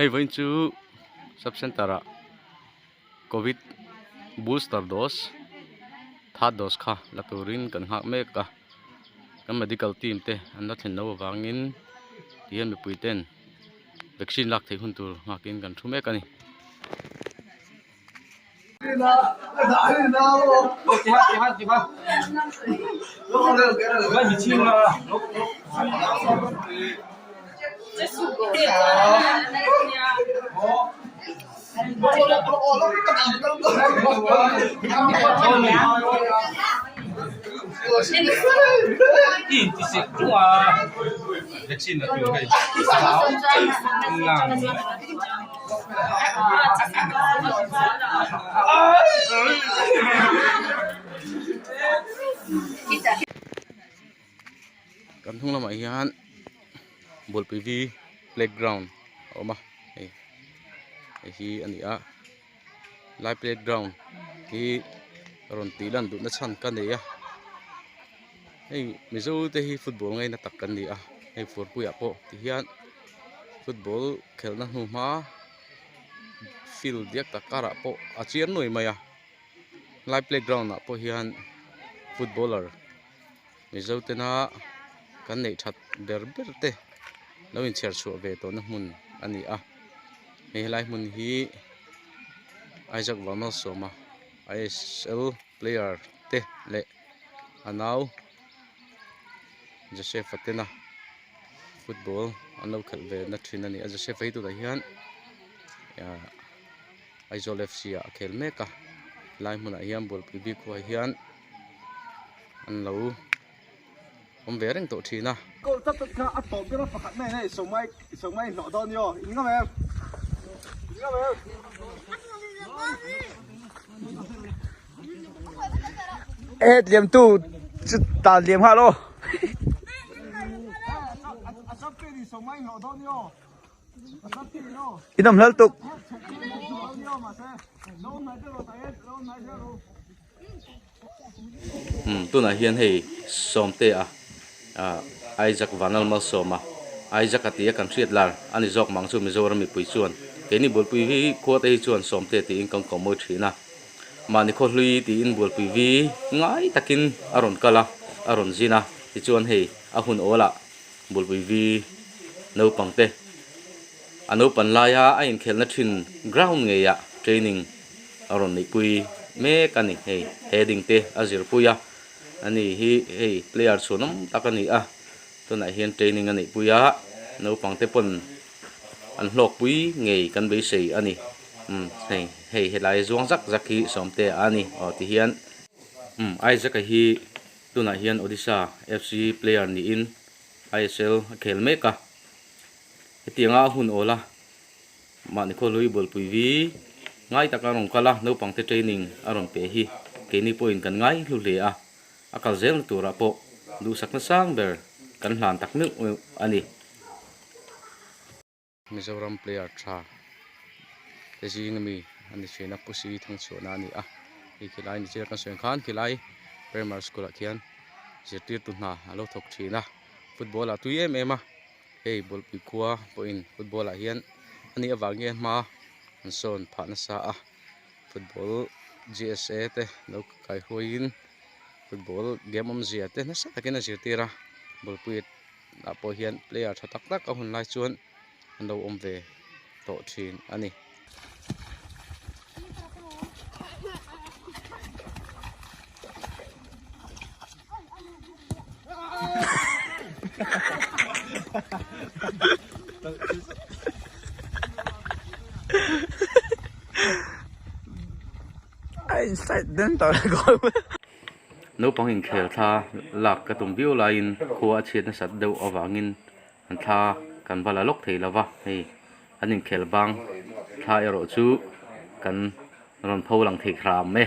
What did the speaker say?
Hei với chú sub center COVID booster dose third dose kha la turin kan hak mek ka kan medical team te an na thlen no wangin tian mi puiten vaccine lak thei hun tur ngakin kan thu mek ani vaccine là từ hay kan thung lam hian ball PV playground oma hi ani a live playground hi ron tilan du na chan kan nei a hei mizo te hi football ngai na tak kan ni a hei for puya po ti hian football khelna hnu ma field diak takara po a chiar noi maya live playground na po hian footballer mizo te na kan nei that ber te lo in cher chu ve to na mun ani a he lai mun hi Isaac Vamal Soma ISL player te le anau Joseph Atena football anau khel ve na thin ani a Joseph ei tu da hian Aizol FC a khel meka lai mun a hian ball PB ko hian an lo om ve reng to thina cô sắp tất cả ắt tóm cái nó phạt này sống mai nọ to nhiều ý các em ê liềm tu ta liềm ha lô ý nằm lớn tục tu na hian hei som te Isaac Vanal mal soma Isaac atia kan thiat lar ani jok mang chu mizoram mi pui chuan keni bol pui hi kho te chuan som te ti in kong komoi thina mani kho hlui ti in bol pui vi ngai takin aron kala aron zina ti chuan hei a hun ola bol pui vi no pangte anu pan laya a in khelna thin ground nge ya training aron ni pui me kani hei heading te azir puya ani hi hei player chunam takani a tuna hian training ani puya no pangte pon an hlok pui ngei kan be sei ani hei helai zuang zak zakhi somte ani o ti hian Isaac hi tuna hian Odisha FC player ni in ISL khelmeka tianga hun ola mani kho lui bol pui vi ngai takarong kala no pangte training aron pe hi keni point kan ngai lu le a akal zel tura po du sakna sang ber kan hlan tak mi ani Mizoram player tha tejing mi ani chena pusi thang chona ani a hi khilai ni chira kan swen khan khilai primary school a khian zirtir tu na alo thok thina football a tuye mema hei bol pi khuwa point football a hian ani awange ma son phana sa a football GSA te no kai hoin football game om zia te na sa takena zirtira bol puit a po hian player tha tak tak a hun lai chuan an lo om ve to thin ani ai sai đến tao gọi no pangin khel tha lak ka tum view line khuwa chiat na sat deuh awangin an tha kan vala lok thei lawa hei anin khel bang tha ero chu kan ron pho lang thei khram me